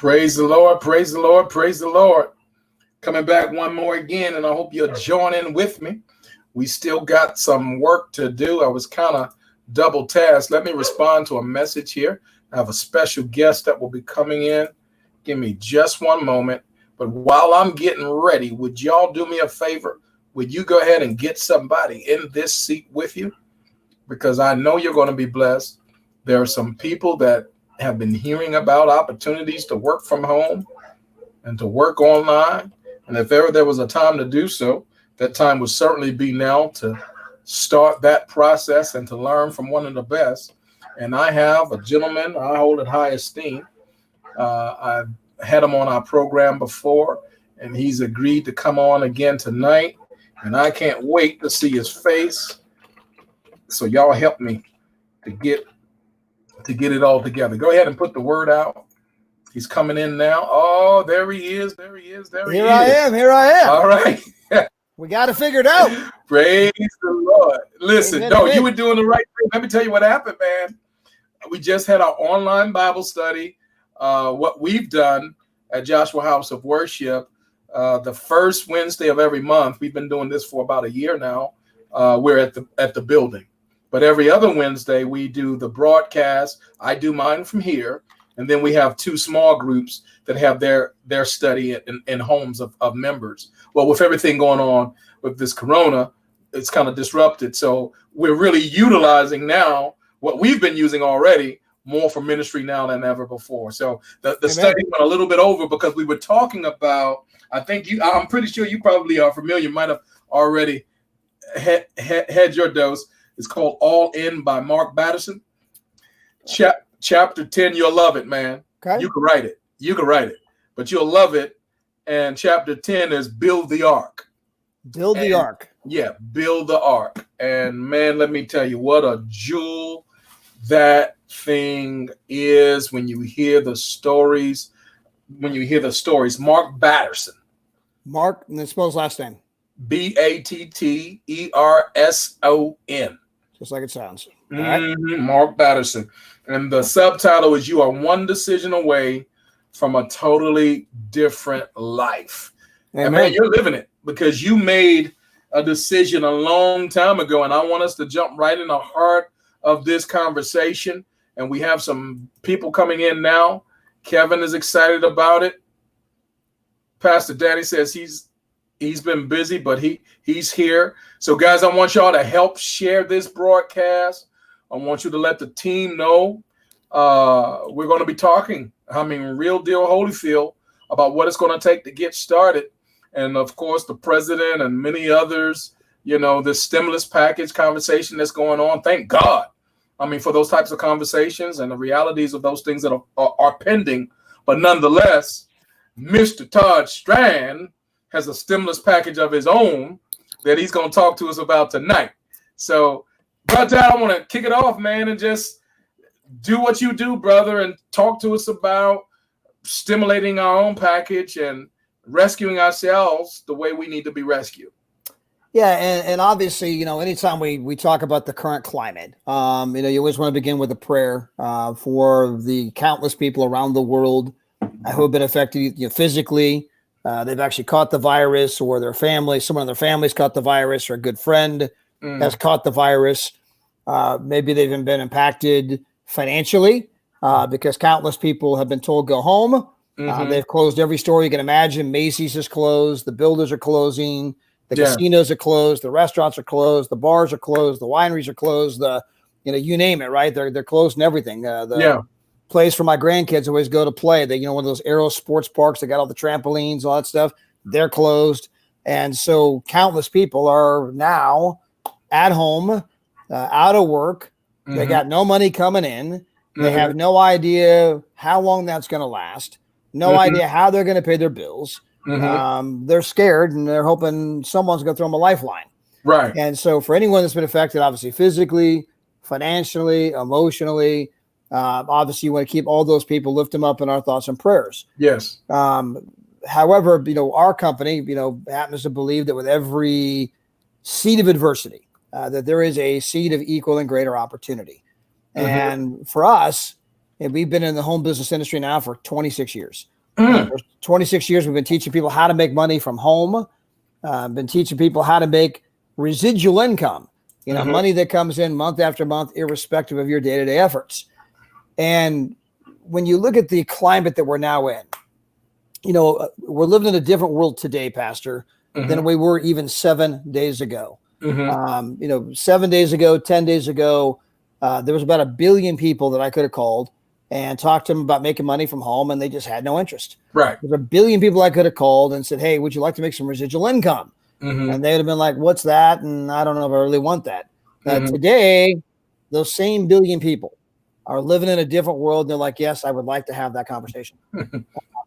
Praise the Lord, praise the Lord, praise the Lord. Coming back one more again, and I hope you'll join in with me. We still got some work to do. I was kind of double tasked. Let me respond to a message here. I have a special guest that will be coming in. Give me just one moment. But while I'm getting ready, would y'all do me a favor? Would you go ahead and get somebody in this seat with you? Because I know you're going to be blessed. There are some people that have been hearing about opportunities to work from home and to work online. And if ever there was a time to do so, that time would certainly be now to start that process and to learn from one of the best. And I have a gentleman I hold in high esteem. I've had him on our program before, and he's agreed to come on again tonight. And I can't wait to see his face. So y'all help me to get it all together. Go ahead and put the word out. He's coming in now. Oh, there he is. There he is. Here I am. All right. We got to figure it out. Praise the Lord. Listen, Amen. you were doing the right thing. Let me tell you what happened, man. We just had our online Bible study. What we've done at Joshua House of Worship, the first Wednesday of every month. We've been doing this for about a year now. We're at the building. But every other Wednesday, we do the broadcast. I do mine from here. And then we have two small groups that have their study in homes of members. Well, with everything going on with this corona, it's kind of disrupted. So we're really utilizing now what we've been using already more for ministry now than ever before. So the study went a little bit over because we were talking about, I'm pretty sure you probably are familiar, might have already had your dose. It's called All In by Mark Batterson. Chapter 10, you'll love it, man. Okay. You can write it, but you'll love it. And chapter 10 is Build the Ark. Build the Ark. Yeah, Build the Ark. And man, let me tell you what a jewel that thing is when you hear the stories. Mark Batterson. Mark, and then spell his last name. Batterson. Just like it sounds. Mm-hmm. Mark Batterson. And the subtitle is You Are One Decision Away from a Totally Different Life. Amen. And man, you're living it because you made a decision a long time ago. And I want us to jump right in the heart of this conversation. And we have some people coming in now. Kevin is excited about it. Pastor Danny says he's been busy, but he's here. So guys, I want y'all to help share this broadcast. I want you to let the team know we're going to be talking, real deal Holyfield, about what it's going to take to get started. And of course, the president and many others, the stimulus package conversation that's going on. Thank God. For those types of conversations and the realities of those things that are pending. But nonetheless, Mr. Todd Strand has a stimulus package of his own that he's going to talk to us about tonight. So, brother, I want to kick it off, man, and just do what you do, brother, and talk to us about stimulating our own package and rescuing ourselves the way we need to be rescued. Yeah, and obviously, anytime we talk about the current climate, you always want to begin with a prayer for the countless people around the world who have been affected physically. They've actually caught the virus, or their family, someone in their family's caught the virus, or a good friend has caught the virus. Maybe they've even been impacted financially because countless people have been told go home. They've closed every store you can imagine. Macy's is closed. The builders are closing. The casinos are closed. The restaurants are closed. The bars are closed. The wineries are closed. You name it, right? They're closed and everything. Place for my grandkids always go to play. They, one of those Aero sports parks that got all the trampolines, all that stuff. They're closed. And so countless people are now at home, out of work. They got no money coming in. They have no idea how long that's going to last. No idea how they're going to pay their bills. They're scared and they're hoping someone's going to throw them a lifeline. Right. And so for anyone that's been affected, obviously physically, financially, emotionally, obviously you want to keep all those people, lift them up in our thoughts and prayers. Yes. However, our company, happens to believe that with every seed of adversity, that there is a seed of equal and greater opportunity. And for us, we've been in the home business industry now for 26 years. For 26 years, we've been teaching people how to make money from home. Been teaching people how to make residual income, money that comes in month after month, irrespective of your day-to-day efforts. And when you look at the climate that we're now in, we're living in a different world today, Pastor, than we were even 7 days ago. 7 days ago, 10 days ago, there was about 1 billion people that I could have called and talked to them about making money from home, and they just had no interest. Right. There's 1 billion people I could have called and said, hey, would you like to make some residual income? And they would have been like, what's that? And I don't know if I really want that. Today, those same 1 billion people are living in a different world. And they're like, yes, I would like to have that conversation.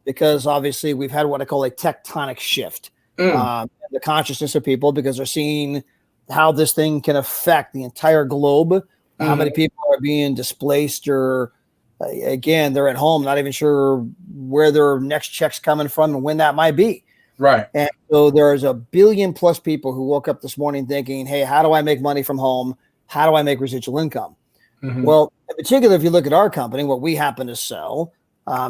Because obviously we've had what I call a tectonic shift in the consciousness of people, because they're seeing how this thing can affect the entire globe, how many people are being displaced, or again, they're at home, not even sure where their next check's coming from and when that might be. Right. And so there's 1 billion plus people who woke up this morning thinking, hey, how do I make money from home? How do I make residual income? Well, in particular, if you look at our company, what we happen to sell,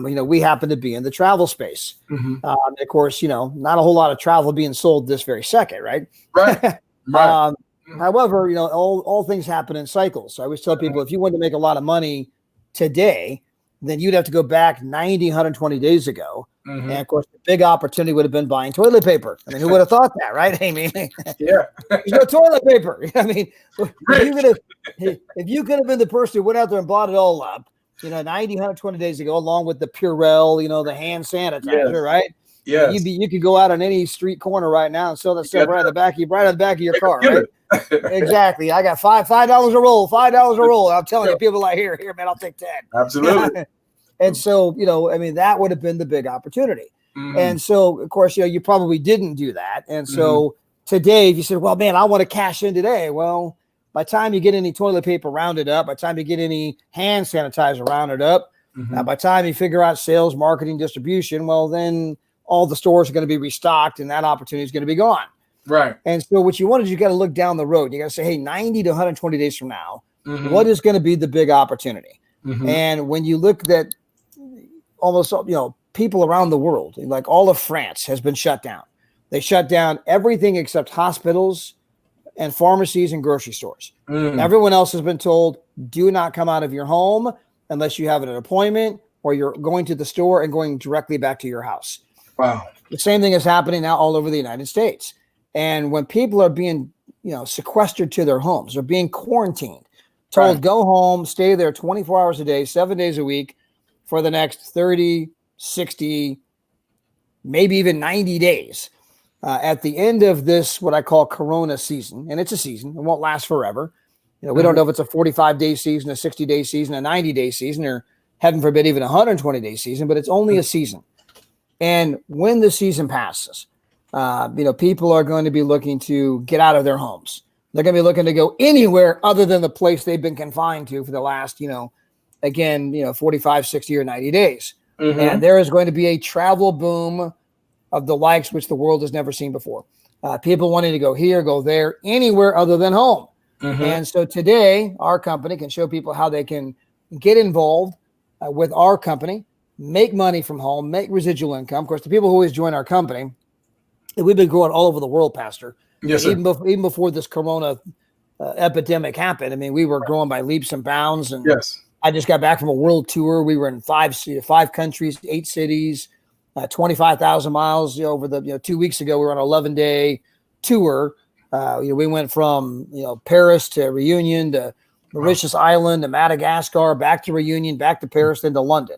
we happen to be in the travel space. Of course, not a whole lot of travel being sold this very second, right? Right. Right. However, all things happen in cycles. So I always tell people, if you want to make a lot of money today, then you'd have to go back 90, 120 days ago. And of course, the big opportunity would have been buying toilet paper. I mean, who would have thought that, right? I mean, yeah, there's no toilet paper. I mean, if you could have been the person who went out there and bought it all up, 90, 120 days ago, along with the Purell, the hand sanitizer, right? Yeah. You could go out on any street corner right now and sell that stuff right on the back of your car, right? Exactly. I got $5 a roll, $5 a roll. I'm telling you, people are like, here, man, I'll take 10. Absolutely. And so, that would have been the big opportunity. And so, of course, you probably didn't do that. And so today, if you said, well, man, I want to cash in today. Well, by the time you get any toilet paper rounded up, by the time you get any hand sanitizer rounded up, by the time you figure out sales, marketing, distribution, well, then all the stores are going to be restocked and that opportunity is going to be gone. Right. And so what you want is you got to look down the road. You got to say, hey, 90 to 120 days from now, what is going to be the big opportunity? And when you look at almost, people around the world, like all of France has been shut down. They shut down everything except hospitals and pharmacies and grocery stores. Everyone else has been told, do not come out of your home unless you have an appointment or you're going to the store and going directly back to your house. Wow. The same thing is happening now all over the United States. And when people are being, sequestered to their homes, they're being quarantined, told go home, stay there 24 hours a day, 7 days a week for the next 30, 60, maybe even 90 days. At the end of this, what I call Corona season, and it's a season, it won't last forever. We don't know if it's a 45-day season, a 60-day season, a 90-day season, or heaven forbid, even a 120-day season, but it's only a season. And when the season passes, people are going to be looking to get out of their homes. They're going to be looking to go anywhere other than the place they've been confined to for the last, 45, 60, or 90 days. And there is going to be a travel boom of the likes which the world has never seen before. People wanting to go here, go there, anywhere other than home. And so today, our company can show people how they can get involved with our company, make money from home, make residual income. Of course, the people who always join our company, we've been growing all over the world, Pastor. Yes, even before this Corona epidemic happened. I mean, we were growing by leaps and bounds. And I just got back from a world tour. We were in five countries, 8 cities, 25,000 miles. Over the 2 weeks ago, we were on an 11-day tour. We went from Paris to Reunion to Mauritius Island to Madagascar, back to Reunion, back to Paris, then to London.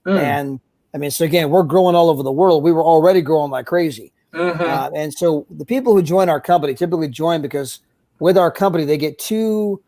And I mean, so again, we're growing all over the world. We were already growing like crazy. And so the people who join our company typically join because with our company, they get 2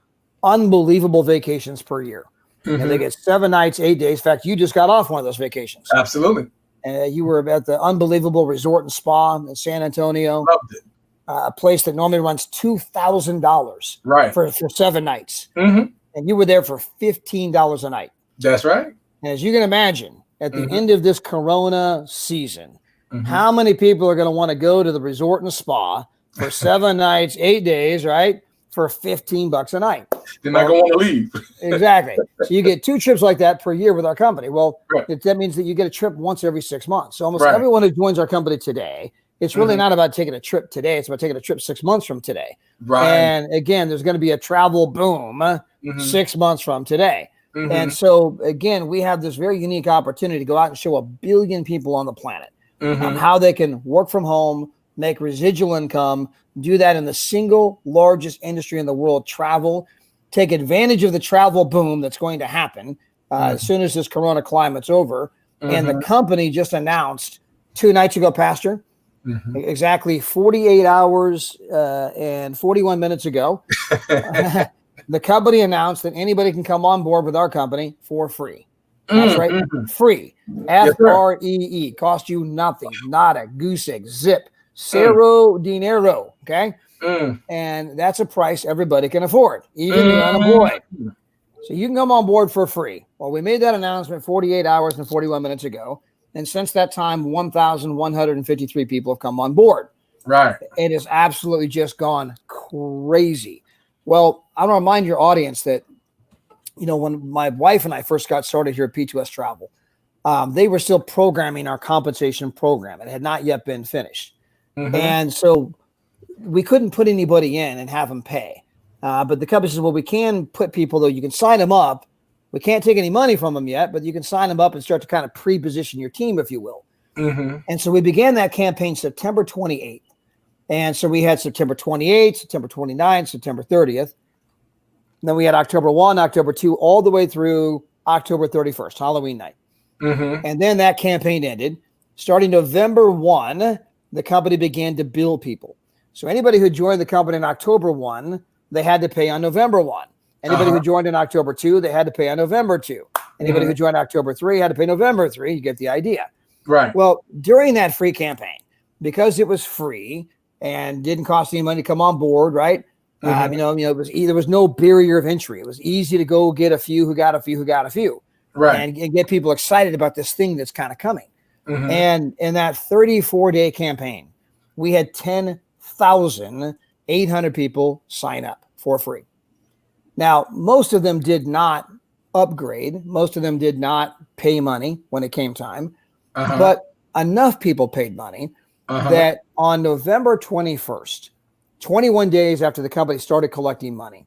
unbelievable vacations per year. And they get 7 nights, 8 days. In fact, you just got off one of those vacations. Absolutely. And you were at the unbelievable resort and spa in San Antonio. Loved it. A place that normally runs $2,000 for 7 nights. And you were there for $15 a night. That's right. And as you can imagine, at the end of this Corona season, how many people are going to want to go to the resort and spa for 7 nights, 8 days, right? for $15 a night. They're not going to want to leave. Exactly. So you get 2 trips like that per year with our company. Well, right. that means that you get a trip once every 6 months. So almost everyone who joins our company today, it's really not about taking a trip today. It's about taking a trip 6 months from today. Right. And again, there's going to be a travel boom 6 months from today. And so again, we have this very unique opportunity to go out and show 1 billion people on the planet how they can work from home, make residual income, do that in the single largest industry in the world, travel, take advantage of the travel boom that's going to happen as soon as this corona climate's over. And the company just announced 2 nights ago, Pastor, exactly 48 hours and 41 minutes ago, the company announced that anybody can come on board with our company for free. That's right. Free. Free. Cost you nothing. Nada. Goose egg. Zip. Cero dinero. Okay. And that's a price everybody can afford, even the unemployed. So you can come on board for free. Well, we made that announcement 48 hours and 41 minutes ago. And since that time, 1,153 people have come on board. Right. It has absolutely just gone crazy. Well, I want to remind your audience that, when my wife and I first got started here at P2S Travel, they were still programming our compensation program. It had not yet been finished. And so we couldn't put anybody in and have them pay. But the company says, well, we can put people, though. You can sign them up. We can't take any money from them yet, but you can sign them up and start to kind of pre-position your team, if you will. And so we began that campaign September 28th. And so we had September 28th, September 29th, September 30th. And then we had October 1, October 2, all the way through October 31st, Halloween night. And then that campaign ended. Starting November 1, the company began to bill people. So anybody who joined the company in October 1, they had to pay on November 1. Anybody who joined in October 2, they had to pay on November 2. Anybody who joined October 3 had to pay November 3. You get the idea. Right. Well, during that free campaign, because it was free and didn't cost any money to come on board, right? It was there was no barrier of entry. It was easy to go get a few who got a few who got a few, right? And get people excited about this thing that's kind of coming. And in that 34-day campaign, we had 10,800 people sign up for free. Now, most of them did not upgrade. Most of them did not pay money when it came time, but enough people paid money that on November 21st, 21 days after the company started collecting money,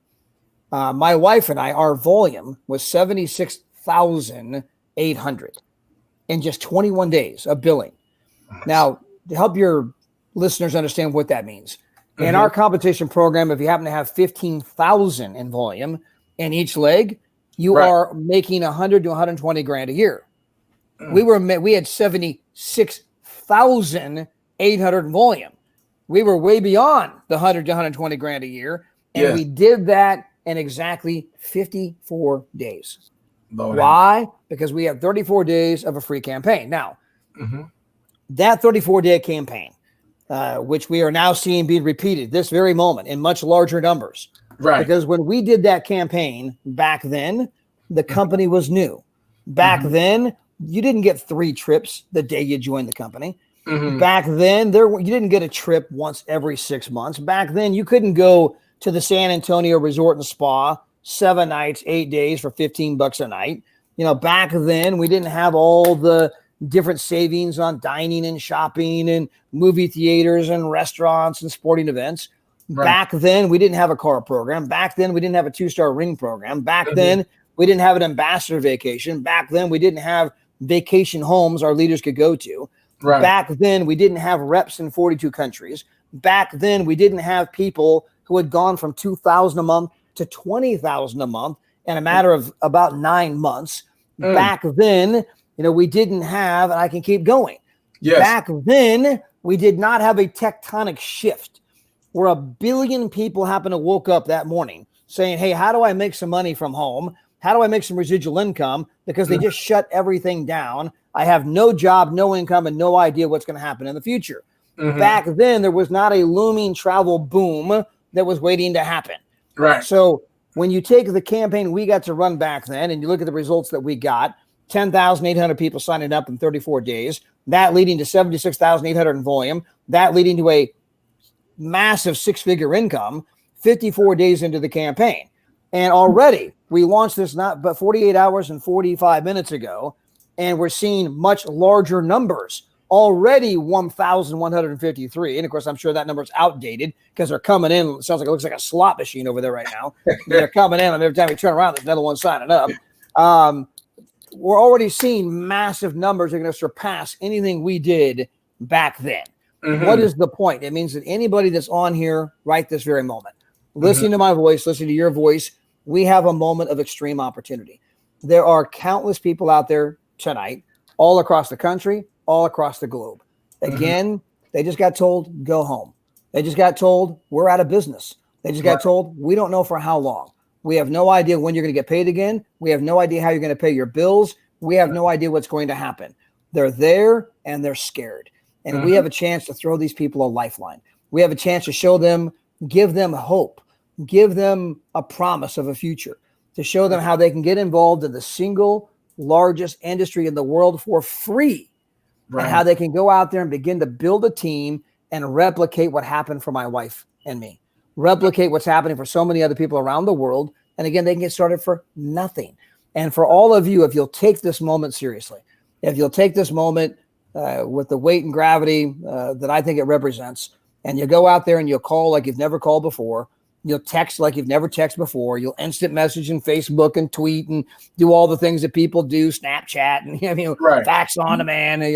my wife and I, our volume was 76,800 in just 21 days of billing. Now, to help your listeners understand what that means, in our compensation program, if you happen to have 15,000 in volume in each leg, you are making 100 to 120 grand a year. We had 76,800 in volume. We were way beyond the 100 to 120 grand a year, and we did that in exactly 54 days. Why? Because we have 34 days of a free campaign. Now, that 34-day campaign, which we are now seeing being repeated this very moment in much larger numbers. Right. Because when we did that campaign back then, the company was new. Back then, you didn't get 3 trips the day you joined the company. Back then, you didn't get a trip once every 6 months. Back then, you couldn't go to the San Antonio Resort and Spa 7 nights, 8 days for $15 a night. Back then, we didn't have all the different savings on dining and shopping and movie theaters and restaurants and sporting events. Back then, we didn't have a car program. Back then, we didn't have a 2-star ring program. Back then, we didn't have an ambassador vacation. Back then, we didn't have vacation homes our leaders could go to. Back then, we didn't have reps in 42 countries. Back then, we didn't have people who had gone from $2,000 a month to $20,000 a month in a matter of about 9 months. Back then, we didn't have, and I can keep going. Back then, we did not have a tectonic shift where 1 billion people happened to woke up that morning saying, hey, how do I make some money from home? How do I make some residual income? Because they just shut everything down. I have no job, no income, and no idea what's going to happen in the future. Back then, there was not a looming travel boom that was waiting to happen. Right. So when you take the campaign we got to run back then and you look at the results that we got, 10,800 people signing up in 34 days, that leading to 76,800 in volume, that leading to a massive 6-figure income, 54 days into the campaign. And already we launched this not but 48 hours and 45 minutes ago, and we're seeing much larger numbers. Already 1,153. And of course, I'm sure that number is outdated because they're coming in. It sounds like it looks like a slot machine over there right now. They're coming in, and every time we turn around, there's another one signing up. We're already seeing massive numbers that are going to surpass anything we did back then. What is the point? It means that anybody that's on here right this very moment, listening to my voice, listening to your voice, we have a moment of extreme opportunity. There are countless people out there tonight, all across the country, all across the globe. Again, they just got told, go home. They just got told, we're out of business. They just got told, we don't know for how long. We have no idea when you're going to get paid again. We have no idea how you're going to pay your bills. We have no idea what's going to happen. They're there and they're scared. And we have a chance to throw these people a lifeline. We have a chance to show them, give them hope, give them a promise of a future, to show them how they can get involved in the single largest industry in the world for free. And how they can go out there and begin to build a team and replicate what happened for my wife and me. Replicate what's happening for so many other people around the world. And again, they can get started for nothing. And for all of you, if you'll take this moment seriously, if you'll take this moment with the weight and gravity that I think it represents, and you go out there and you'll call like you've never called before, you'll text like you've never texted before, you'll instant message and Facebook and tweet and do all the things that people do, Snapchat and fax on demand, and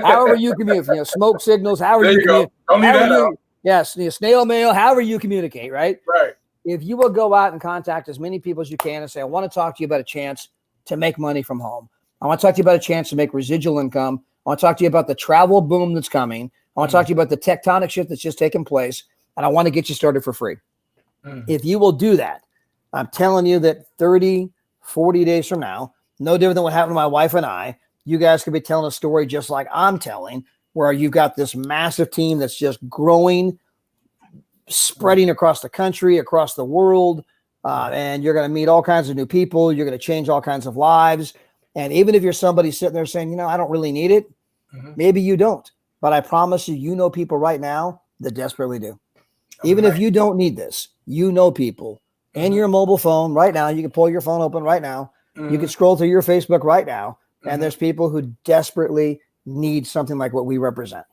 however you communicate, smoke signals, however you communicate. Don't leave that out. Yes, snail mail, however you communicate, right? If you will go out and contact as many people as you can and say, I want to talk to you about a chance to make money from home. I want to talk to you about a chance to make residual income. I want to talk to you about the travel boom that's coming. I want to talk to you about the tectonic shift that's just taken place. And I want to get you started for free. If you will do that, I'm telling you that 30, 40 days from now, no different than what happened to my wife and I, you guys could be telling a story just like I'm telling, where you've got this massive team that's just growing, spreading across the country, across the world, and you're going to meet all kinds of new people. You're going to change all kinds of lives. And even if you're somebody sitting there saying, I don't really need it, maybe you don't. But I promise you, you know people right now that desperately do. Even if you don't need this, you know people in your mobile phone right now. You can pull your phone open right now. You can scroll through your Facebook right now. And there's people who desperately need something like what we represent.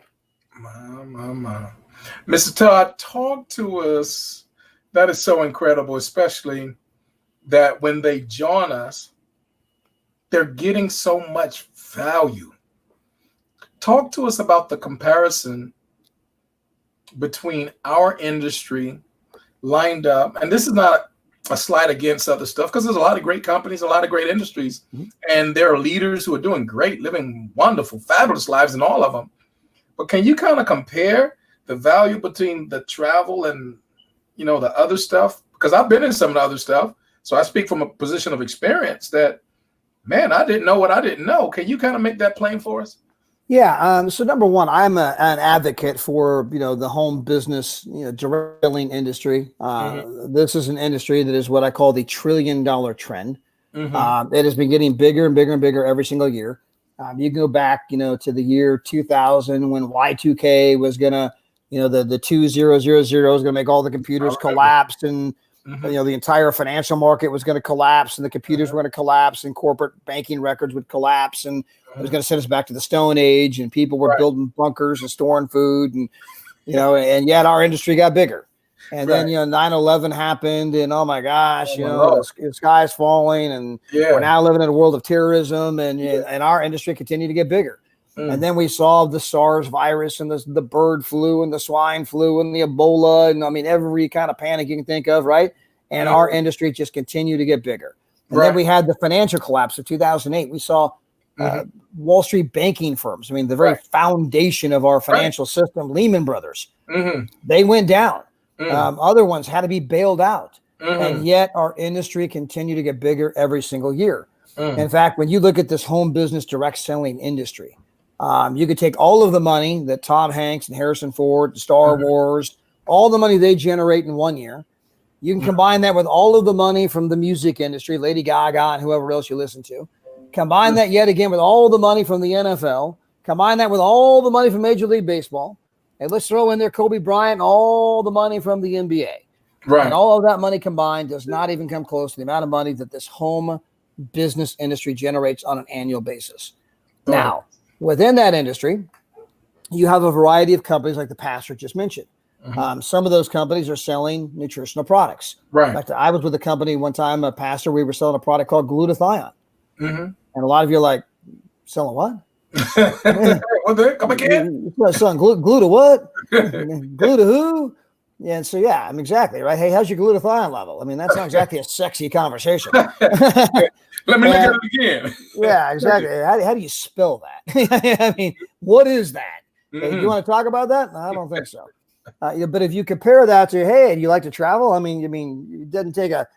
Mr. Todd, talk to us. That is so incredible, especially that when they join us, they're getting so much value. Talk to us about the comparison between our industry lined up, and this is not a slight against other stuff, because there's a lot of great companies, a lot of great industries, and there are leaders who are doing great, living wonderful, fabulous lives in all of them. But can you kind of compare the value between the travel and the other stuff? Because I've been in some of the other stuff, so I speak from a position of experience that, man, I didn't know what I didn't know. Can you kind of make that plain for us? Yeah. So number one, I'm an advocate for, the home business, direct billing industry. This is an industry that is what I call the $1 trillion trend. It has been getting bigger and bigger and bigger every single year. You can go back, to the year 2000 when Y2K was going to, the 2000 was going to make all the computers collapse, and the entire financial market was going to collapse, and the computers were going to collapse, and corporate banking records would collapse, and it was going to send us back to the Stone Age, and people were building bunkers and storing food, and and yet our industry got bigger. And then 9/11 happened, and oh my gosh, the sky's falling, and we're now living in a world of terrorism, and our industry continued to get bigger. And then we saw the SARS virus, and the bird flu, and the swine flu, and the Ebola, and every kind of panic you can think of, right? And our industry just continued to get bigger. And then we had the financial collapse of 2008. We saw Wall Street banking firms. The very foundation of our financial system, Lehman Brothers, they went down. Other ones had to be bailed out. And yet our industry continued to get bigger every single year. In fact, when you look at this home business direct selling industry, you could take all of the money that Tom Hanks and Harrison Ford, Star Wars, all the money they generate in 1 year. You can combine that with all of the money from the music industry, Lady Gaga and whoever else you listen to. Combine that yet again with all the money from the NFL. Combine that with all the money from Major League Baseball. And let's throw in there Kobe Bryant and all the money from the NBA. Right. And all of that money combined does not even come close to the amount of money that this home business industry generates on an annual basis. Now, within that industry, you have a variety of companies like the pastor just mentioned. Some of those companies are selling nutritional products. Right. In fact, I was with a company one time, a pastor, we were selling a product called glutathione. And a lot of you are like, selling what? What the heck? Come again? Selling glue to what? Glue to who? Yeah, and so I mean, exactly, right? Hey, how's your glutathione level? I mean, that's not exactly a sexy conversation. Let me look at it again. Yeah, exactly. How do you spell that? I mean, what is that? Hey, do you want to talk about that? No, I don't think so. But if you compare that to, hey, do you like to travel? I mean, it doesn't take a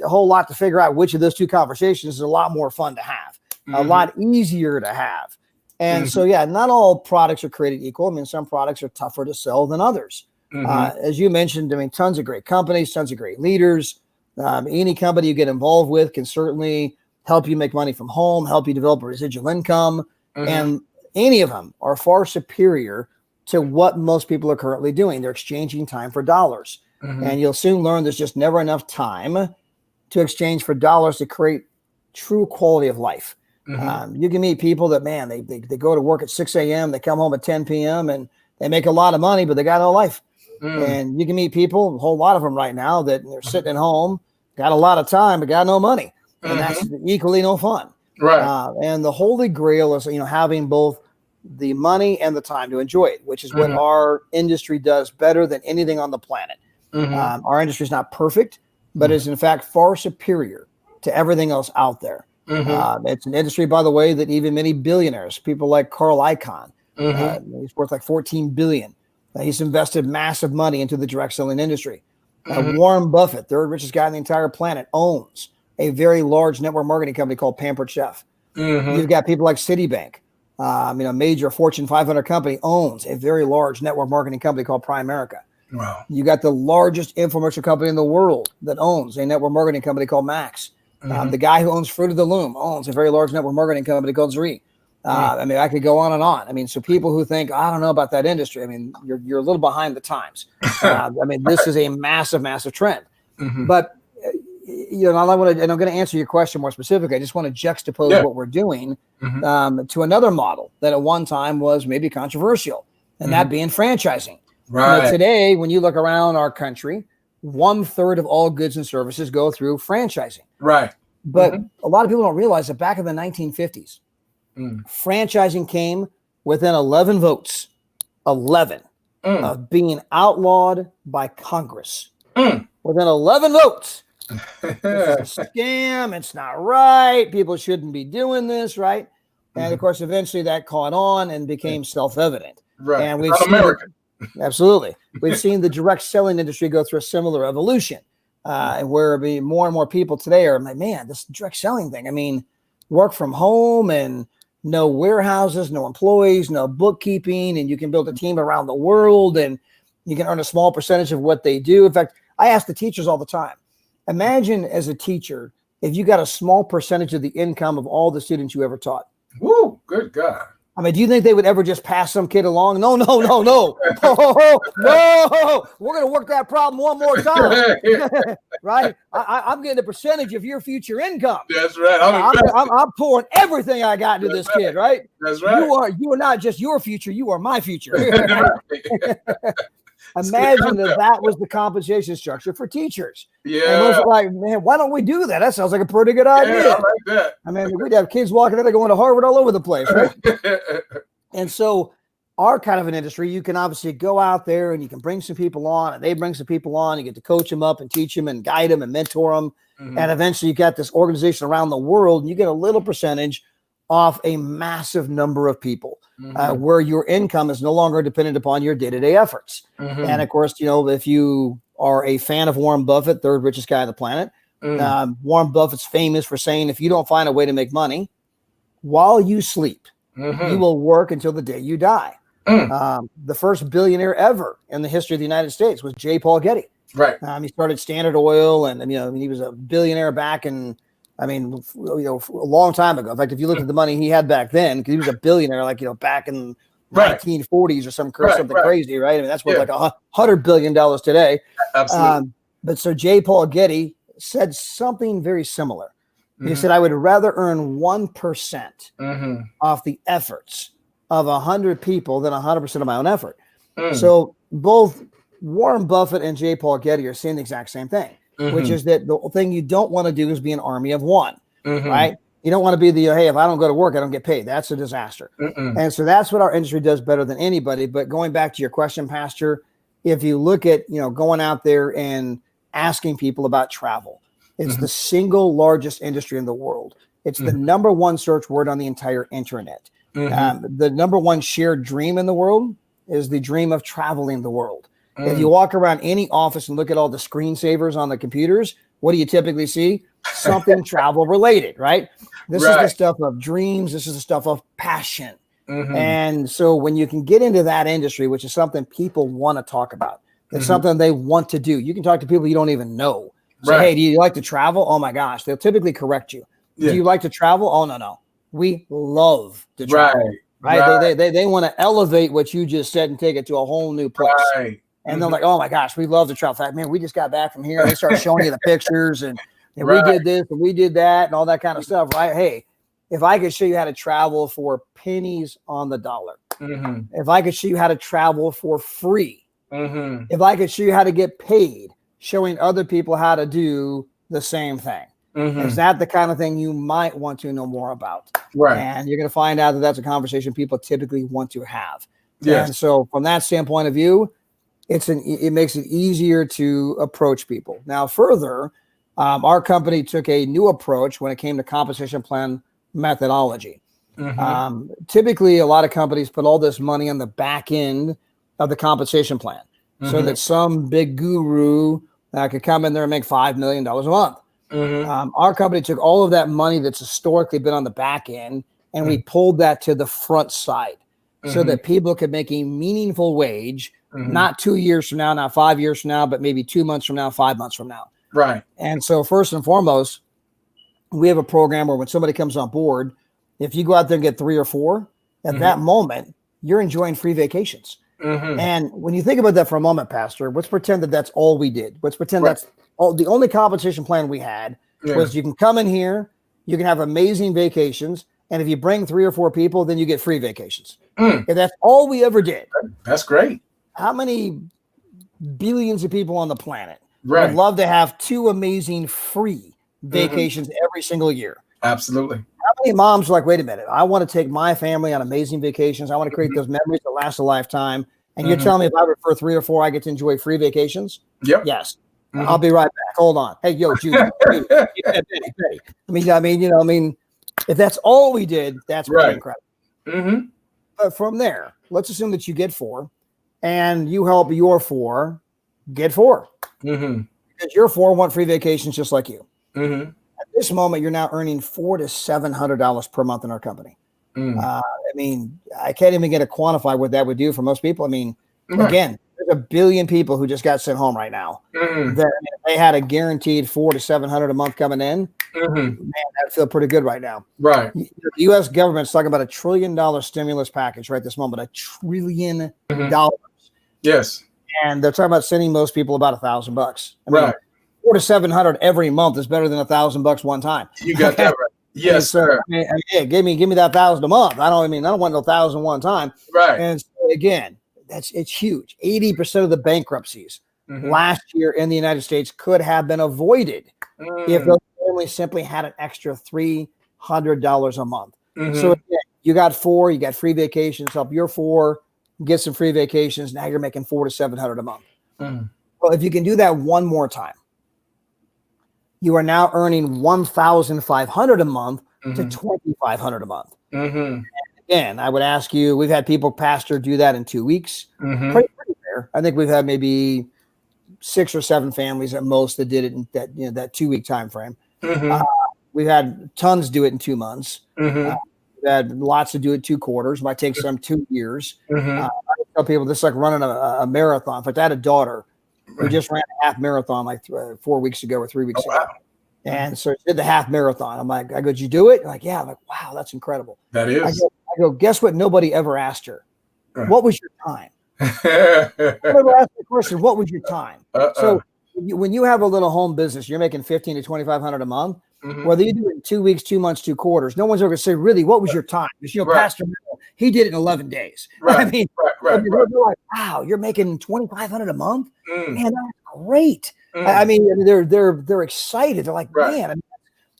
whole lot to figure out which of those two conversations is a lot more fun to have, a lot easier to have. And so, not all products are created equal. I mean, some products are tougher to sell than others. As you mentioned, I mean, tons of great companies, tons of great leaders. Any company you get involved with can certainly help you make money from home, help you develop a residual income. And any of them are far superior to what most people are currently doing. They're exchanging time for dollars. And you'll soon learn there's just never enough time to exchange for dollars to create true quality of life. You can meet people that, man, they go to work at 6 a.m., they come home at 10 p.m., and they make a lot of money, but they got no life. And you can meet people, a whole lot of them right now, that they're sitting at home, got a lot of time, but got no money. And that's equally no fun. Right. And the holy grail is, having both the money and the time to enjoy it, which is what our industry does better than anything on the planet. Our industry is not perfect, but is in fact far superior to everything else out there. It's an industry, by the way, that even many billionaires, people like Carl Icahn, he's worth like $14 billion. He's invested massive money into the direct selling industry. Warren Buffett, third richest guy on the entire planet, owns a very large network marketing company called Pampered Chef. You've got people like Citibank, major Fortune 500 company, owns a very large network marketing company called Primerica. Wow. You got the largest infomercial company in the world that owns a network marketing company called Max. The guy who owns Fruit of the Loom owns a very large network marketing company called Zuri. I mean, I could go on and on. I mean, so people who think, I don't know about that industry, I mean, you're a little behind the times. I mean, this is a massive, massive trend. But, I'm going to answer your question more specifically. I just want to juxtapose what we're doing to another model that at one time was maybe controversial, and that being franchising. Right. Today, when you look around our country, 1/3 of all goods and services go through franchising. Right. But a lot of people don't realize that back in the 1950s, franchising came within 11 votes, 11 of being outlawed by Congress. Within 11 votes. It's a scam. It's not right. People shouldn't be doing this, right? And of course, eventually that caught on and became self-evident. Right. And we've seen American. Absolutely. We've seen the direct selling industry go through a similar evolution, where more and more people today are like, man, this direct selling thing. I mean, work from home and no warehouses, no employees, no bookkeeping, and you can build a team around the world and you can earn a small percentage of what they do. In fact, I ask the teachers all the time, imagine as a teacher, if you got a small percentage of the income of all the students you ever taught. Woo, good God. I mean, do you think they would ever just pass some kid along? No. No. We're going to work that problem one more time. Right? I'm getting a percentage of your future income. That's right. I'm pouring everything I got into this kid, right? That's right. You are not just your future, you are my future. Imagine that was the compensation structure for teachers. Yeah. And those are like, man, why don't we do that? That sounds like a pretty good idea. Yeah, I like that. I mean, we'd have kids walking in there going to Harvard all over the place, right? And so our kind of an industry, you can obviously go out there and you can bring some people on and they bring some people on. You get to coach them up and teach them and guide them and mentor them. And eventually you got this organization around the world and you get a little percentage off a massive number of people where your income is no longer dependent upon your day-to-day efforts. And of course, if you are a fan of Warren Buffett, third richest guy on the planet, Warren Buffett's famous for saying, if you don't find a way to make money while you sleep, you will work until the day you die. The first billionaire ever in the history of the United States was J. Paul Getty. Right. He started Standard Oil and, he was a billionaire back in, a long time ago. In fact, if you look at the money he had back then, because he was a billionaire, back in 1940s or something crazy, right? I mean, that's worth like $100 billion today. Absolutely. But so J. Paul Getty said something very similar. He said, I would rather earn 1% off the efforts of 100 people than 100% of my own effort. So both Warren Buffett and J. Paul Getty are saying the exact same thing, which is that the thing you don't want to do is be an army of one, right? You don't want to be the, hey, if I don't go to work, I don't get paid. That's a disaster. And so that's what our industry does better than anybody. But going back to your question, Pastor, if you look at, going out there and asking people about travel, it's the single largest industry in the world. It's the number one search word on the entire internet. The number one shared dream in the world is the dream of traveling the world. If you walk around any office and look at all the screensavers on the computers, what do you typically see? Something travel related, right? This is the stuff of dreams. This is the stuff of passion. And so when you can get into that industry, which is something people want to talk about, it's something they want to do. You can talk to people you don't even know. Say, hey, do you like to travel? Oh my gosh. They'll typically correct you. Do you like to travel? Oh, no. We love to travel. Right? They want to elevate what you just said and take it to a whole new place. And they're like, oh my gosh, we love to travel. In fact, man, we just got back from here. And they start showing you the pictures and we did this and we did that and all that kind of stuff, right? Hey, if I could show you how to travel for pennies on the dollar, if I could show you how to travel for free, if I could show you how to get paid, showing other people how to do the same thing. Is that the kind of thing you might want to know more about? Right. And you're going to find out that that's a conversation people typically want to have. Yes. And so from that standpoint of view, it makes it easier to approach people. Now, further, our company took a new approach when it came to compensation plan methodology. Typically, a lot of companies put all this money on the back end of the compensation plan so that some big guru could come in there and make $5 million a month. Our company took all of that money that's historically been on the back end and we pulled that to the front side so that people could make a meaningful wage, not 2 years from now, not 5 years from now, but maybe 2 months from now, 5 months from now. Right. And so first and foremost, we have a program where when somebody comes on board, if you go out there and get 3 or 4, at that moment, you're enjoying free vacations. And when you think about that for a moment, Pastor, let's pretend that that's all we did. Let's pretend that's all. The only compensation plan we had was you can come in here, you can have amazing vacations, and if you bring 3 or 4 people, then you get free vacations. If that's all we ever did. That's great. How many billions of people on the planet would love to have 2 amazing free vacations every single year? Absolutely. How many moms are like, wait a minute, I want to take my family on amazing vacations. I want to create those memories that last a lifetime. And you're telling me if I refer 3 or 4, I get to enjoy free vacations? Yep. Yes. I'll be right back. Hold on. Hey, yo, Judy. Betty. I mean, if that's all we did, that's pretty incredible. But from there, let's assume that you get 4 and you help your 4 get 4. Because your 4 want free vacations just like you. At this moment, you're now earning $400 to $700 per month in our company. I can't even get to quantify what that would do for most people. Again, there's 1 billion people who just got sent home right now. They had a guaranteed $400 to $700 a month coming in. Man, I feel pretty good right now. Right. The U.S. government's talking about $1 trillion stimulus package right this moment. $1 trillion. Yes. And they're talking about sending most people about $1,000. $400 to $700 every month is better than $1,000 one time. You got that right. Yes, sir. Yeah, give me that $1,000 a month. I don't want no $1,000 one time. Right. And so again, it's huge. 80% of the bankruptcies last year in the United States could have been avoided if those families simply had an extra $300 a month. So again, you got 4, you got free vacations. Help your 4 get some free vacations. Now you're making $400 to $700 a month. Well, if you can do that one more time, you are now earning $1,500 a month to $2,500 a month. Again, I would ask you, we've had people, Pastor, do that in 2 weeks. Pretty fair. I think we've had maybe 6 or 7 families at most that did it in that 2 week time frame. We've had tons do it in 2 months. We've had lots to do it 2 quarters. Might take some 2 years. I tell people this is like running a marathon. In fact, I had a daughter who just ran a half marathon like 4 weeks ago or 3 weeks ago. And so she did the half marathon. I'm like, I go, did you do it? I'm like, yeah. I'm like, wow, that's incredible. That is. I go, guess what? Nobody ever asked her. What was your time? I never asked the question, what was your time? So when you have a little home business, you're making 15 to 2,500 a month. Mhm. Whether you do it in 2 weeks, 2 months, 2 quarters, no one's ever going to say, really, what was your time? Because, Right. Pastor Mel, he did it in 11 days. Right. I mean, Right. they're like, wow, you're making 2,500 a month? Mm. Man, that's great. Mm. I mean, they're excited. They're like, Right. man, I mean,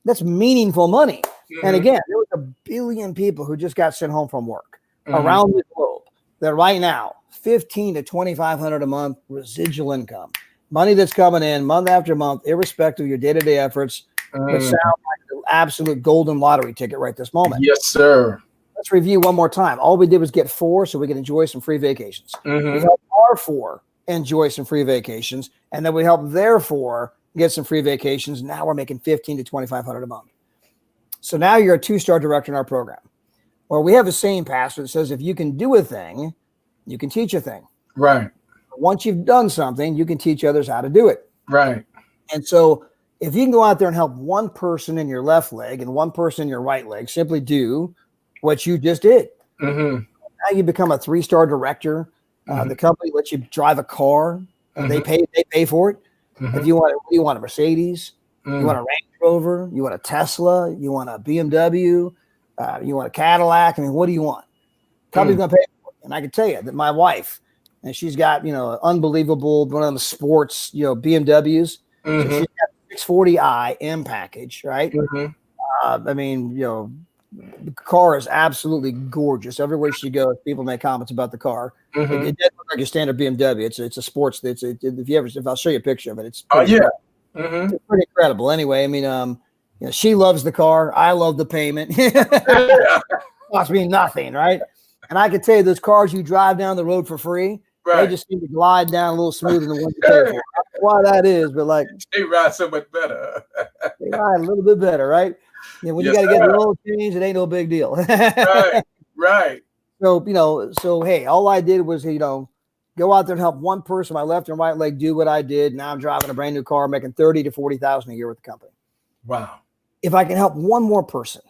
that's meaningful money. Mhm. And again, there was 1 billion people who just got sent home from work Mhm. around the globe that right now, 15 to 2,500 a month residual income, money that's coming in month after month, irrespective of your day-to-day efforts, would sound like the absolute golden lottery ticket right this moment. Yes, sir. Let's review one more time. All we did was get 4 so we can enjoy some free vacations. Mhm. We helped our 4 enjoy some free vacations, and then we helped their 4 get some free vacations. Now we're making 15 to 2,500 a month. So now you're a 2-star director in our program. Well, we have a saying, Pastor, that says if you can do a thing, you can teach a thing. Right. Once you've done something, you can teach others how to do it. Right. And so if you can go out there and help one person in your left leg and one person in your right leg simply do what you just did. Mm-hmm. Now you become a 3-star director. The company lets you drive a car. They pay for it. If you want a Mercedes, you want a Range Rover, you want a Tesla, you want a BMW, you want a Cadillac. I mean, what do you want? Company's going to pay for it. And I can tell you that my wife, and she's got, unbelievable, one of them sports, BMWs. So she's got a 640i M package, right? I mean, the car is absolutely gorgeous. Everywhere she goes, people make comments about the car. It doesn't look like a standard BMW. It's a sports. If I'll show you a picture of it, it's pretty it's pretty incredible. Anyway, I mean, she loves the car. I love the payment. Costs me nothing, right? And I can tell you, those cars you drive down the road for free, they just seem to glide down a little smoother than the ones you pay for. I don't know why that is, but like they ride so much better. They ride a little bit better, right? When you got to get the oil change, it ain't no big deal. Right. So hey, all I did was go out there and help one person, my left and right leg, do what I did. Now I'm driving a brand new car, making $30,000 to $40,000 a year with the company. Wow. If I can help one more person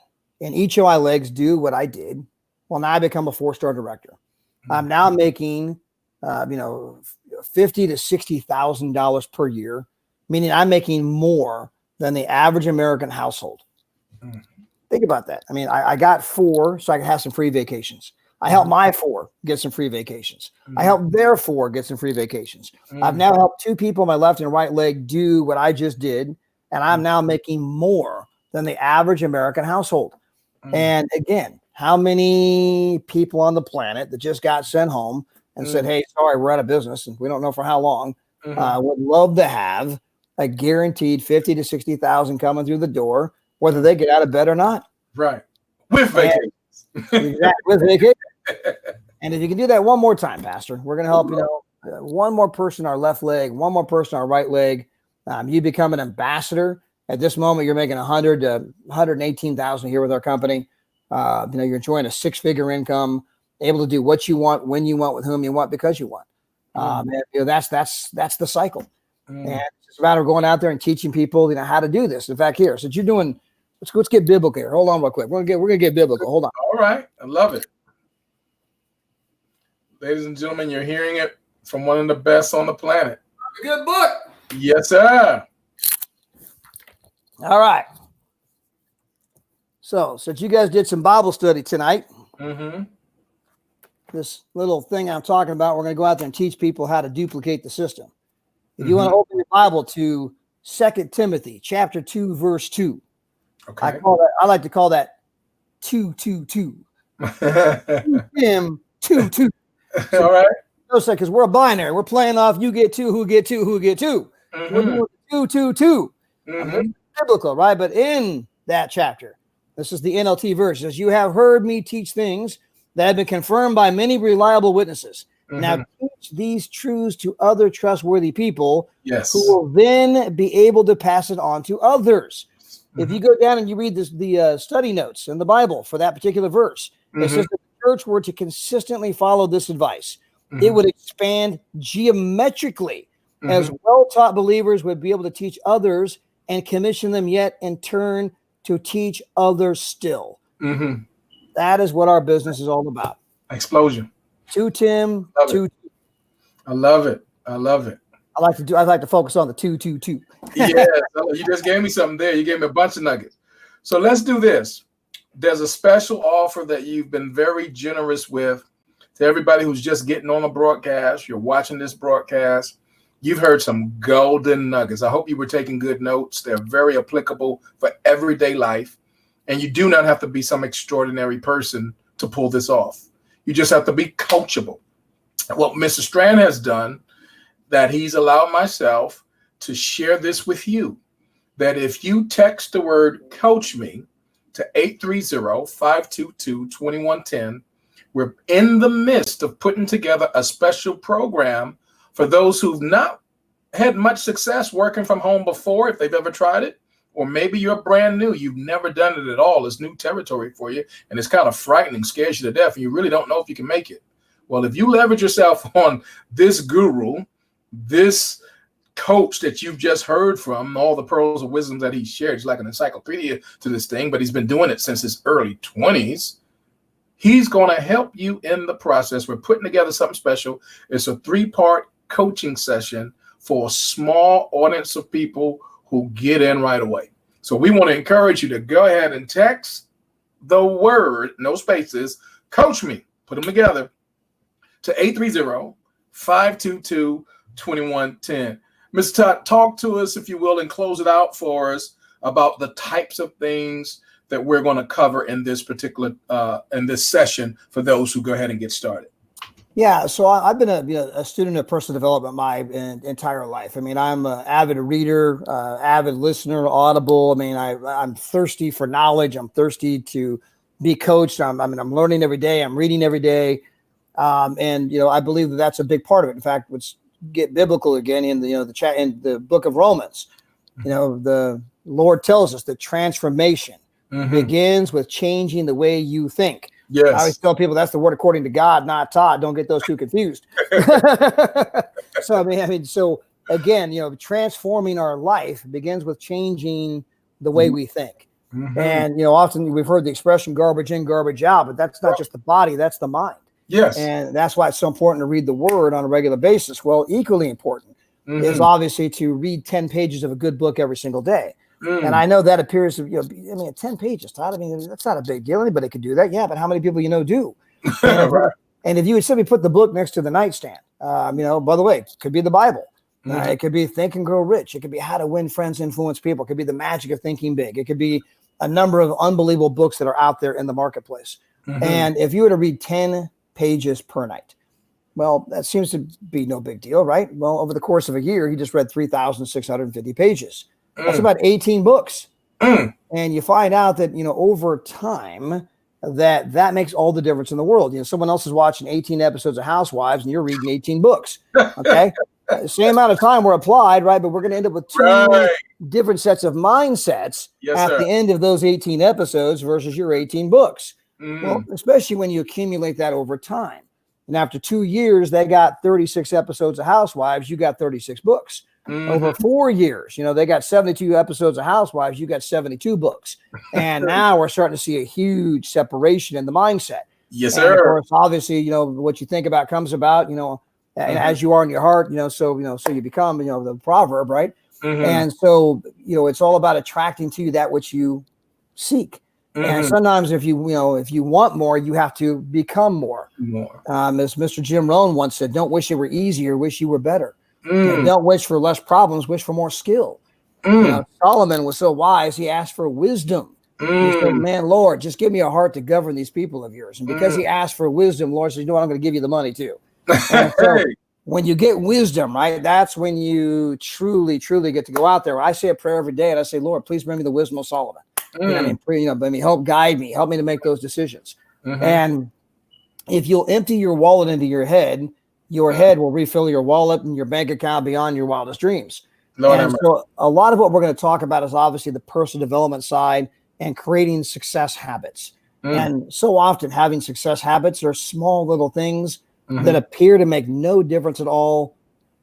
and each of my legs do what I did, well, now I become a 4-star director. I'm now making, $50,000 to $60,000 per year, meaning I'm making more than the average American household. Think about that. I mean, I got 4 so I can have some free vacations. I helped my 4 get some free vacations. I helped their 4 get some free vacations. I've now helped 2 people, my left and right leg, do what I just did. And I'm now making more than the average American household. And again, how many people on the planet that just got sent home and said, hey, sorry, we're out of business and we don't know for how long, would love to have a guaranteed 50 to 60,000 coming through the door, whether they get out of bed or not. Right. With vacations. Exactly. With vacation. And if you can do that one more time, Pastor, we're going to help, one more person, our left leg, one more person, our right leg. You become an ambassador. At this moment, you're making 100 to 118,000 here with our company. You're enjoying a 6-figure income, able to do what you want, when you want, with whom you want, because you want. That's the cycle. And it's a matter of going out there and teaching people, how to do this. In fact, here, since you're doing, let's get biblical here. Hold on real quick. We're gonna get biblical. Hold on. All right. I love it. Ladies and gentlemen, you're hearing it from one of the best on the planet. A good book. Yes, sir. All right. So, since you guys did some Bible study tonight, this little thing I'm talking about, we're going to go out there and teach people how to duplicate the system. If you want to open your Bible to 2 Timothy chapter 2, verse 2. Okay. I like to call that 222. Tim 22. All right. Because we're a binary. We're playing off you get 2, who get 2, who get 2. We're doing 222. Biblical, right? But in that chapter, this is the NLT verse. It says, you have heard me teach things that have been confirmed by many reliable witnesses. Now teach these truths to other trustworthy people who will then be able to pass it on to others. If you go down and you read the study notes in the Bible for that particular verse, it says that the church were to consistently follow this advice. It would expand geometrically as well-taught believers would be able to teach others and commission them yet in turn to teach others still. That is what our business is all about. Explosion. 2 Tim, 2. I love it. I love it. I like to focus on the 2-2-2. Yeah, you just gave me something there. You gave me a bunch of nuggets. So let's do this. There's a special offer that you've been very generous with to everybody who's just getting on the broadcast. You're watching this broadcast. You've heard some golden nuggets. I hope you were taking good notes. They're very applicable for everyday life. And you do not have to be some extraordinary person to pull this off. You just have to be coachable. What Mr. Strand has done, that he's allowed myself to share this with you, that if you text the word coach me to 830-522-2110, we're in the midst of putting together a special program for those who've not had much success working from home before, if they've ever tried it, or maybe you're brand new, you've never done it at all. It's new territory for you, and it's kind of frightening, scares you to death, and you really don't know if you can make it. Well, if you leverage yourself on this guru, this coach that you've just heard from, all the pearls of wisdom that he shared, he's like an encyclopedia to this thing, but he's been doing it since his early 20s. He's going to help you in the process. We're putting together something special. It's a 3-part coaching session for a small audience of people who get in right away. So we want to encourage you to go ahead and text the word, no spaces, coach me, put them together, to 830-522-2110. Mr. Todd, talk to us, if you will, and close it out for us about the types of things that we're going to cover in this particular in this session for those who go ahead and get started. Yeah, so I've been a student of personal development my entire life. I mean, I'm an avid reader, avid listener, audible. I mean, I'm thirsty for knowledge. I'm thirsty to be coached. I'm learning every day. I'm reading every day, and I believe that that's a big part of it. In fact, let's get biblical again in the book of Romans. The Lord tells us that transformation begins with changing the way you think. Yes. I always tell people that's the word according to God, not Todd. Don't get those two confused. So again, transforming our life begins with changing the way we think. And often we've heard the expression garbage in, garbage out, but that's not just the body, that's the mind. Yes. And that's why it's so important to read the word on a regular basis. Well, equally important is obviously to read 10 pages of a good book every single day. And I know that appears to, 10 pages, Todd. I mean, that's not a big deal. Anybody could do that. Yeah, but how many people do? And, Right. and if you would simply put the book next to the nightstand, by the way, it could be the Bible. It could be Think and Grow Rich. It could be How to Win Friends, Influence People. It could be The Magic of Thinking Big. It could be a number of unbelievable books that are out there in the marketplace. And if you were to read 10 pages per night, well, that seems to be no big deal, right? Well, over the course of a year, he just read 3,650 pages. That's about 18 books. And you find out that, over time, that makes all the difference in the world. Someone else is watching 18 episodes of Housewives and you're reading 18 books. Okay. Same amount of time were applied, right? But we're going to end up with two different sets of mindsets the end of those 18 episodes versus your 18 books. Well, especially when you accumulate that over time. And after 2 years, they got 36 episodes of Housewives. You got 36 books. Over 4 years, they got 72 episodes of Housewives. You got 72 books. And now we're starting to see a huge separation in the mindset. Yes, and sir. Of course, obviously, what you think about comes about, and as you are in your heart, so you become, the proverb, right? And so, it's all about attracting to you that which you seek. And sometimes if you want more, you have to become more. As Mr. Jim Rohn once said, don't wish it were easier, wish you were better. Don't wish for less problems, wish for more skill. Solomon was so wise, he asked for wisdom. He said, man, Lord, just give me a heart to govern these people of yours. And because he asked for wisdom, Lord said, I'm going to give you the money too. And so when you get wisdom, right, that's when you truly, truly get to go out there. I say a prayer every day and I say, Lord, please bring me the wisdom of Solomon. Help guide me, help me to make those decisions. And if you'll empty your wallet into your head will refill your wallet and your bank account beyond your wildest dreams. So a lot of what we're going to talk about is obviously the personal development side and creating success habits. And so often having success habits are small little things that appear to make no difference at all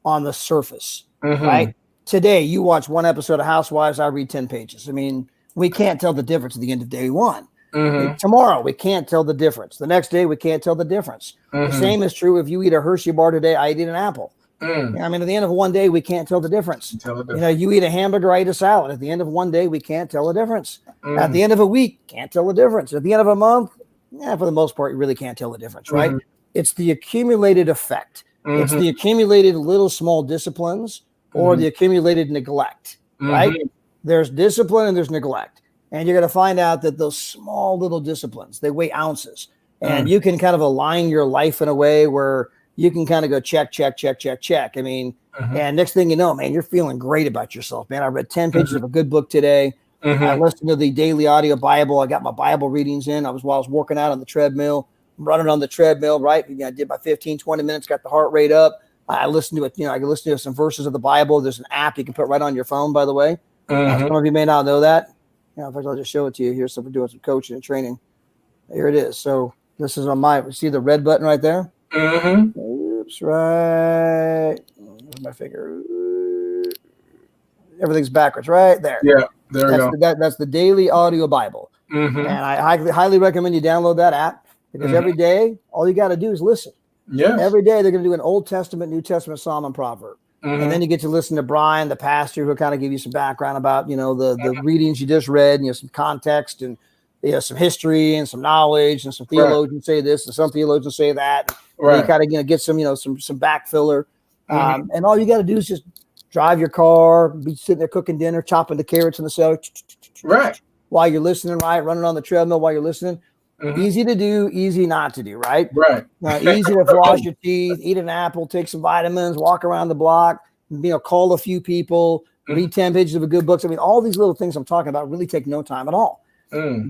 on the surface, right? Today, you watch one episode of Housewives, I read 10 pages. I mean, we can't tell the difference at the end of day one. Tomorrow, we can't tell the difference. The next day, we can't tell the difference. The same is true if you eat a Hershey bar today, I eat an apple. I mean, at the end of one day, we can't tell the difference. You eat a hamburger, I eat a salad. At the end of one day, we can't tell the difference. At the end of a week, can't tell the difference. At the end of a month, for the most part, you really can't tell the difference, right? It's the accumulated effect. It's the accumulated little small disciplines or the accumulated neglect, right? There's discipline and there's neglect. And you're going to find out that those small little disciplines, they weigh ounces. And you can kind of align your life in a way where you can kind of go check. I mean, and next thing you know, man, you're feeling great about yourself, man. I read 10 pages of a good book today. I listened to the daily audio Bible. I got my Bible readings in. While I was working out on the treadmill, running on the treadmill, right? I did my 15, 20 minutes, got the heart rate up. I listened to it. I can listen to some verses of the Bible. There's an app you can put right on your phone, by the way. Some of you may not know that. In fact, I'll just show it to you here. So we're doing some coaching and training. Here it is. So this is on see the red button right there? Oops, right. Where's my finger? Everything's backwards, right there. Yeah, there we go. That's the daily audio Bible. And I highly recommend you download that app because every day, all you got to do is listen. Yeah. Every day, they're going to do an Old Testament, New Testament, Psalm, and Proverb. And then you get to listen to Brian, the pastor, who'll kind of give you some background about, the readings you just read, and some context and some history and some knowledge, and some theologians say this and some theologians say that. And you kind of get some back filler. And all you got to do is just drive your car, be sitting there cooking dinner, chopping the carrots in the celery. Right. While you're listening, right? Running on the treadmill while you're listening. Easy to do, easy not to do, right? Right. Easy to floss your teeth, eat an apple, take some vitamins, walk around the block, call a few people, read 10 pages of a good book. I mean, all these little things I'm talking about really take no time at all.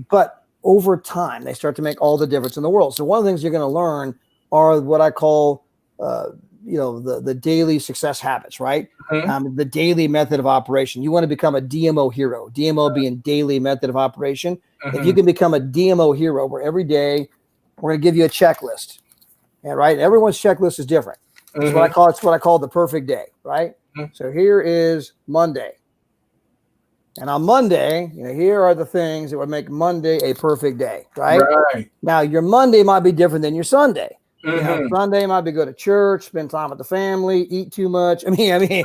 But over time, they start to make all the difference in the world. So one of the things you're going to learn are what I call, the daily success habits, right? The daily method of operation. You want to become a DMO hero, DMO being daily method of operation. If you can become a DMO hero where every day we're going to give you a checklist, right? Everyone's checklist is different. It's what I call the perfect day, right? So here is Monday. And on Monday, here are the things that would make Monday a perfect day, right? Now, your Monday might be different than your Sunday. Sunday might be go to church, spend time with the family, eat too much. I mean,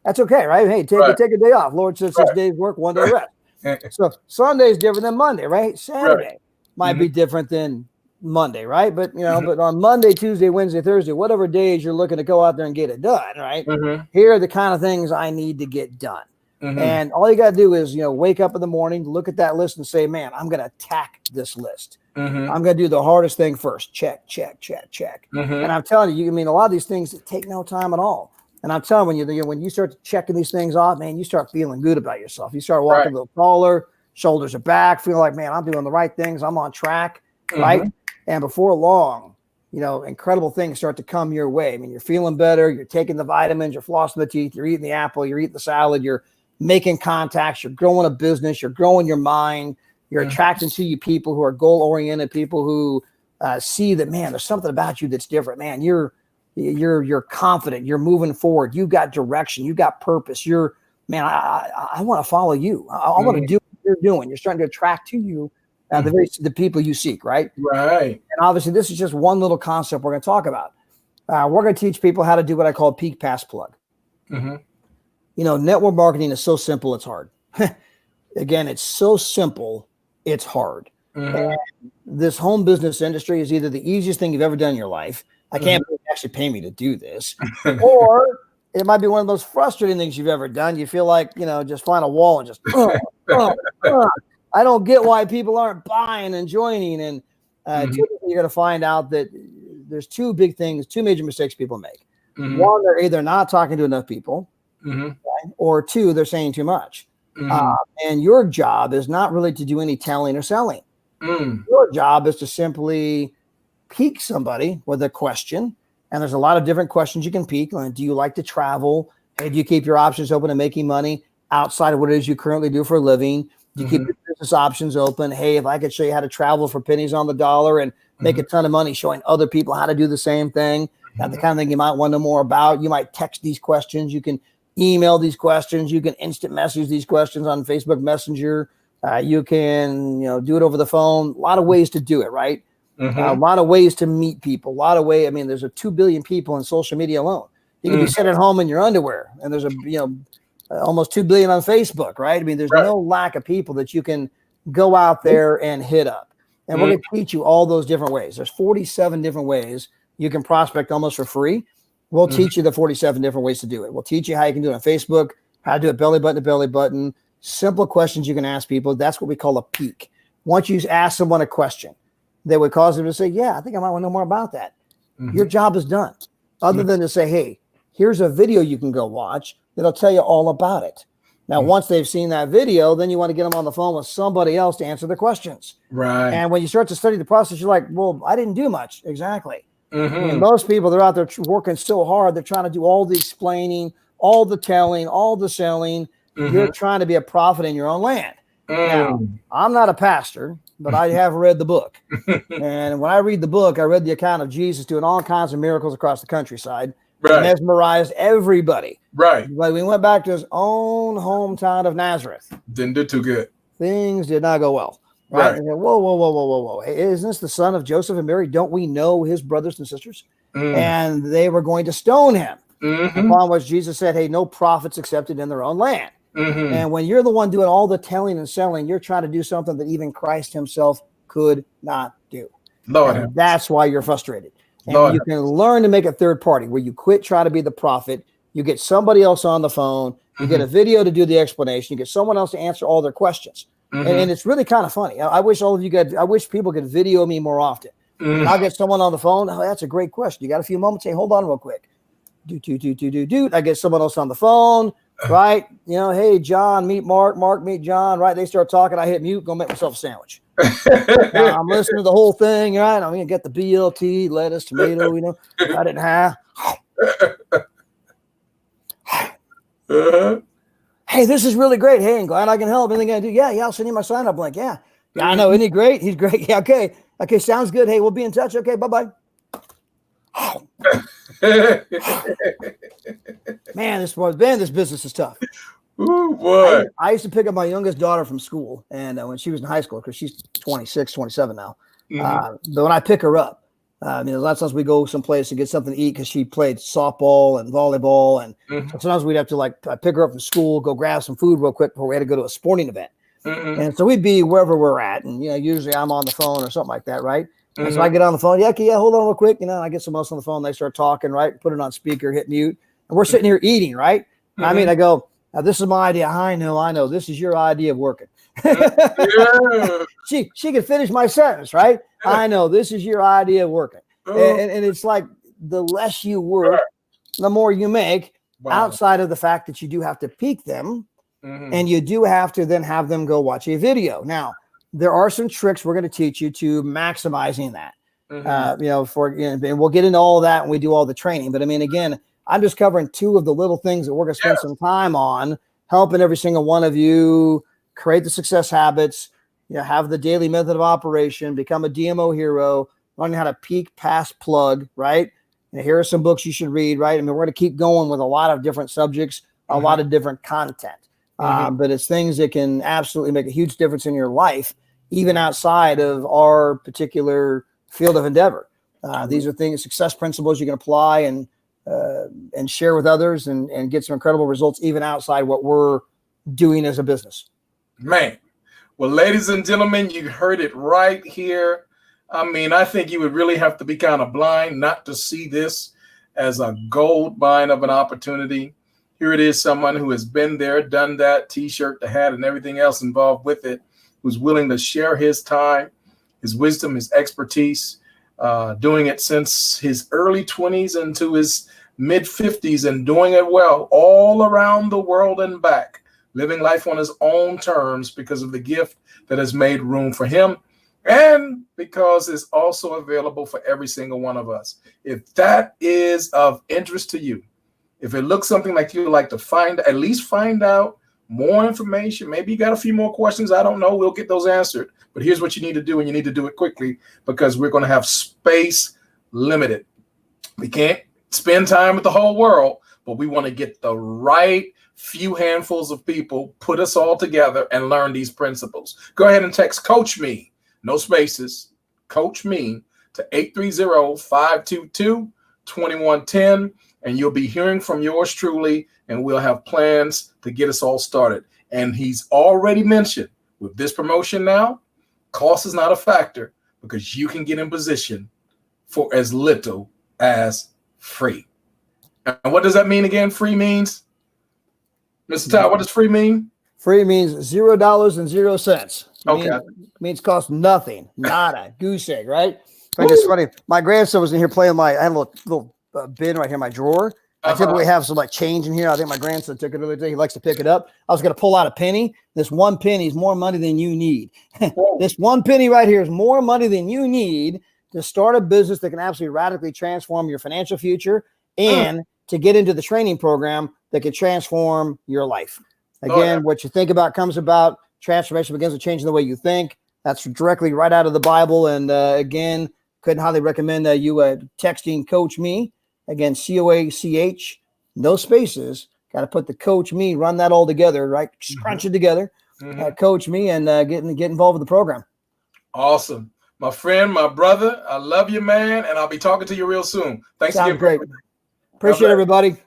that's okay, right? Hey, take a day off. Lord says 6 days work, 1 day rest. So Sunday is different than Monday, right? Saturday might be different than Monday, right? But but on Monday, Tuesday, Wednesday, Thursday, whatever days you're looking to go out there and get it done, right? Here are the kind of things I need to get done. And all you got to do is, wake up in the morning, look at that list and say, man, I'm going to attack this list. I'm going to do the hardest thing first. Check. And I'm telling you, a lot of these things that take no time at all. And I'm telling you, when you start checking these things off, man, you start feeling good about yourself. You start walking a little taller, shoulders are back, feeling like, man, I'm doing the right things. I'm on track, right? And before long, incredible things start to come your way. I mean, you're feeling better. You're taking the vitamins. You're flossing the teeth. You're eating the apple. You're eating the salad. You're making contacts. You're growing a business. You're growing your mind. You're attracting to you people who are goal-oriented, people who see that, man, there's something about you that's different, man. You're confident. You're moving forward. You got direction. You got purpose. I want to follow you. I want to do what you're doing. You're starting to attract to you the people you seek, right? Right. And obviously, this is just one little concept we're going to talk about. We're going to teach people how to do what I call peak pass plug. Network marketing is so simple, it's hard. Again, it's so simple, it's hard. And this home business industry is either the easiest thing you've ever done in your life. I can't believe you actually pay me to do this. Or it might be one of those frustrating things you've ever done. You feel like, just find a wall and just, I don't get why people aren't buying and joining. And typically you're going to find out that there's two major mistakes people make. One, they're either not talking to enough people, right? Or two, they're saying too much. And your job is not really to do any telling or selling. Your job is to simply pique somebody with a question. And there's a lot of different questions you can pique. Like, do you like to travel? Hey, do you keep your options open to making money outside of what it is you currently do for a living? Do you keep your business options open? Hey, if I could show you how to travel for pennies on the dollar and make a ton of money showing other people how to do the same thing. That's the kind of thing you might want to know more about. You might text these questions. You can email these questions. You can instant message these questions on Facebook Messenger. You can, do it over the phone. A lot of ways to do it, right? A lot of ways to meet people. A lot of ways. I mean, there's 2 billion people in social media alone. You could be sitting at home in your underwear, and there's almost 2 billion on Facebook, right? I mean, there's no lack of people that you can go out there and hit up. And we're going to teach you all those different ways. There's 47 different ways you can prospect almost for free. We'll teach you the 47 different ways to do it. We'll teach you how you can do it on Facebook, how to do it belly button to belly button, simple questions you can ask people. That's what we call a peak. Once you ask someone a question that would cause them to say, yeah, I think I might want to know more about that. Your job is done. Other than to say, hey, here's a video you can go watch that'll tell you all about it. Now, once they've seen that video, then you want to get them on the phone with somebody else to answer the questions. Right. And when you start to study the process, you're like, well, I didn't do much. Exactly. And most people, they're out there working so hard. They're trying to do all the explaining, all the telling, all the selling. You're trying to be a prophet in your own land. Now, I'm not a pastor, but I have read the book. And when I read the book, I read the account of Jesus doing all kinds of miracles across the countryside. Right. Mesmerized everybody. Right. But we went back to his own hometown of Nazareth. Didn't do too good. Things did not go well. Right. And then, whoa. Hey, isn't this the son of Joseph and Mary? Don't we know his brothers and sisters? And they were going to stone him. Upon which Jesus said, hey, no prophets accepted in their own land. And when you're the one doing all the telling and selling, you're trying to do something that even Christ himself could not do. And that's why you're frustrated. And you can learn to make a third party where you quit trying to be the prophet. You get somebody else on the phone. You get a video to do the explanation. You get someone else to answer all their questions. And it's really kind of funny. I wish I wish people could video me more often. I'll get someone on the phone. Oh, that's a great question. You got a few moments? Hey, hold on real quick. Do. I get someone else on the phone, right? Hey, John, meet Mark. Mark, meet John, right? They start talking. I hit mute, go make myself a sandwich. Now, I'm listening to the whole thing, right? I'm going to get the BLT, lettuce, tomato, cut it in half. Hey, this is really great. Hey, I'm glad I can help. Anything I do? Yeah, I'll send you my sign-up link. Yeah, I know. Isn't he great? He's great. Yeah, okay. Okay, sounds good. Hey, we'll be in touch. Okay, bye-bye. Man, this business is tough. Ooh, boy. I used to pick up my youngest daughter from school, and when she was in high school, because she's 26, 27 now. But when I pick her up, a lot of times we go someplace to get something to eat because she played softball and volleyball, and sometimes we'd have to pick her up from school, go grab some food real quick before we had to go to a sporting event. And so we'd be wherever we're at, and usually I'm on the phone or something like that, right? And so I get on the phone. Yeah, hold on real quick. I get someone else on the phone. They start talking, right? Put it on speaker, hit mute, and we're sitting here eating, right? I go, now, this is my idea. I know. This is your idea of working. She can finish my sentence, right? I know. This is your idea of working. And it's like the less you work, the more you make, outside of the fact that you do have to peak them. And you do have to then have them go watch a video. Now, there are some tricks we're going to teach you to maximizing that. And we'll get into all of that when we do all the training. But again, I'm just covering two of the little things that we're going to spend some time on, helping every single one of you create the success habits, have the daily method of operation, become a DMO hero, learning how to peak, pass, plug, right? And here are some books you should read, right? We're going to keep going with a lot of different subjects, a lot of different content. But it's things that can absolutely make a huge difference in your life, even outside of our particular field of endeavor. These are things, success principles you can apply and share with others and get some incredible results even outside what we're doing as a business. Man, well, ladies and gentlemen, you heard it right here. I think you would really have to be kind of blind not to see this as a gold mine of an opportunity. Here it is, someone who has been there, done that, T-shirt, the hat, and everything else involved with it, who's willing to share his time, his wisdom, his expertise, doing it since his early 20s into his mid 50s and doing it well all around the world and back, living life on his own terms because of the gift that has made room for him and because it's also available for every single one of us. If that is of interest to you, if it looks something like you'd like to at least find out more information, maybe you got a few more questions, I don't know, we'll get those answered. But here's what you need to do, and you need to do it quickly because we're going to have space limited. We can't spend time with the whole world, but we want to get the right few handfuls of people, put us all together and learn these principles. Go ahead and text Coach Me, no spaces, Coach Me to 830-522-2110. and you'll be hearing from yours truly, and we'll have plans to get us all started. And he's already mentioned with this promotion now, cost is not a factor because you can get in position for as little as free. And what does that mean again? Free means, Mr. Todd, what does free mean? Free means $0.00. Okay. Means cost nothing, nada, goose egg, right? I think it's funny. My grandson was in here playing I have a little bin right here in my drawer. I typically have some change in here. I think my grandson took it the other day. He likes to pick it up. I was going to pull out a penny. This one penny is more money than you need. This one penny right here is more money than you need to start a business that can absolutely radically transform your financial future and to get into the training program that can transform your life. Again, what you think about comes about. Transformation begins with changing the way you think. That's directly right out of the Bible. And again, couldn't highly recommend you texting Coach Me. Again, COACH, no spaces. Got to put the Coach Me, run that all together, right? Scrunch it together. Coach Me and get involved with the program. Awesome. My friend, my brother, I love you, man. And I'll be talking to you real soon. Thanks again. Great. Appreciate everybody.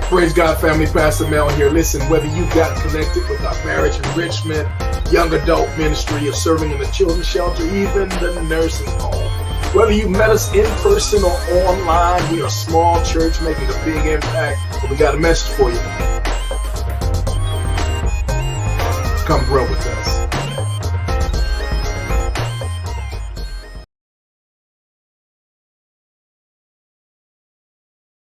Praise God, family. Pastor Mel here. Listen, whether you got connected with our marriage enrichment, young adult ministry, or serving in the children's shelter, even the nursing home, whether you met us in person or online, we are a small church making a big impact, but we got a message for you. Come grow with us.